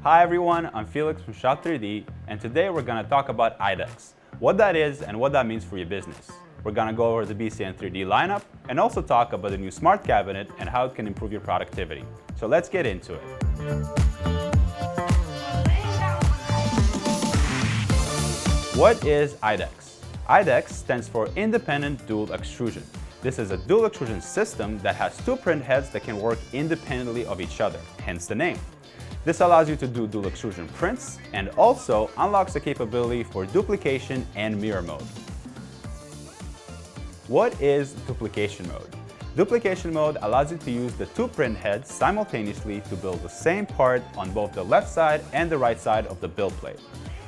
Hi everyone, I'm Felix from Shop3D, and today we're going to talk about IDEX, what that is and what that means for your business. We're going to go over the BCN3D lineup and also talk about the new smart cabinet and how it can improve your productivity. So let's get into it. What is IDEX? IDEX stands for Independent Dual Extrusion. This is a dual extrusion system that has two print heads that can work independently of each other, hence the name. This allows you to do dual extrusion prints and also unlocks the capability for duplication and mirror mode. What is duplication mode? Duplication mode allows you to use the two print heads simultaneously to build the same part on both the left side and the right side of the build plate.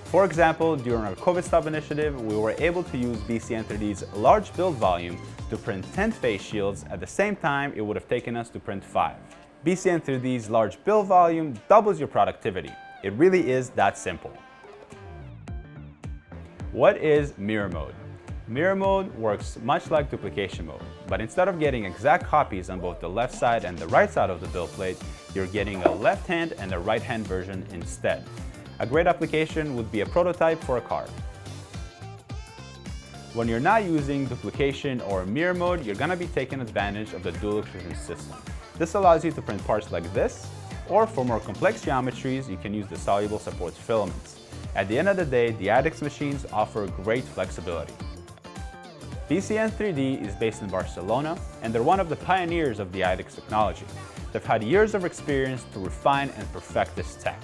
For example, during our COVID Stop initiative, we were able to use BCN3D's large build volume to print 10 face shields at the same time it would have taken us to print 5. BCN3D's large build volume doubles your productivity. It really is that simple. What is mirror mode? Mirror mode works much like duplication mode, but instead of getting exact copies on both the left side and the right side of the build plate, you're getting a left hand and a right hand version instead. A great application would be a prototype for a car. When you're not using duplication or mirror mode, you're going to be taking advantage of the dual extrusion system. This allows you to print parts like this, or for more complex geometries, you can use the soluble support filaments. At the end of the day, the IDEX machines offer great flexibility. BCN3D is based in Barcelona, and they're one of the pioneers of the IDEX technology. They've had years of experience to refine and perfect this tech.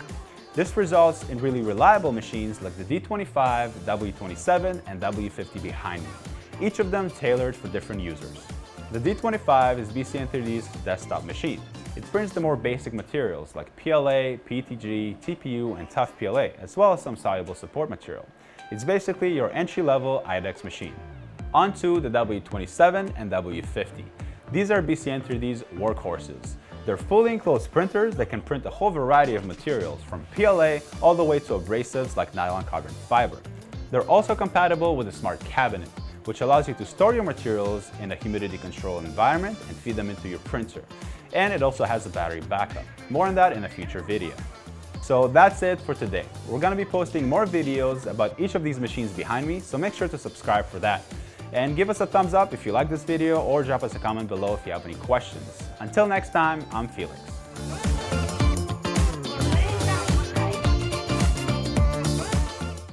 This results in really reliable machines like the D25, W27, and W50 behind me, each of them tailored for different users. The D25 is BCN3D's desktop machine. It prints the more basic materials like PLA, PETG, TPU, and tough PLA, as well as some soluble support material. It's basically your entry-level IDEX machine. On to the W27 and W50. These are BCN3D's workhorses. They're fully enclosed printers that can print a whole variety of materials, from PLA all the way to abrasives like nylon carbon fiber. They're also compatible with a smart cabinet, which allows you to store your materials in a humidity-controlled environment and feed them into your printer. And it also has a battery backup. More on that in a future video. So that's it for today. We're going to be posting more videos about each of these machines behind me, so make sure to subscribe for that. And give us a thumbs up if you like this video, or drop us a comment below if you have any questions. Until next time, I'm Felix.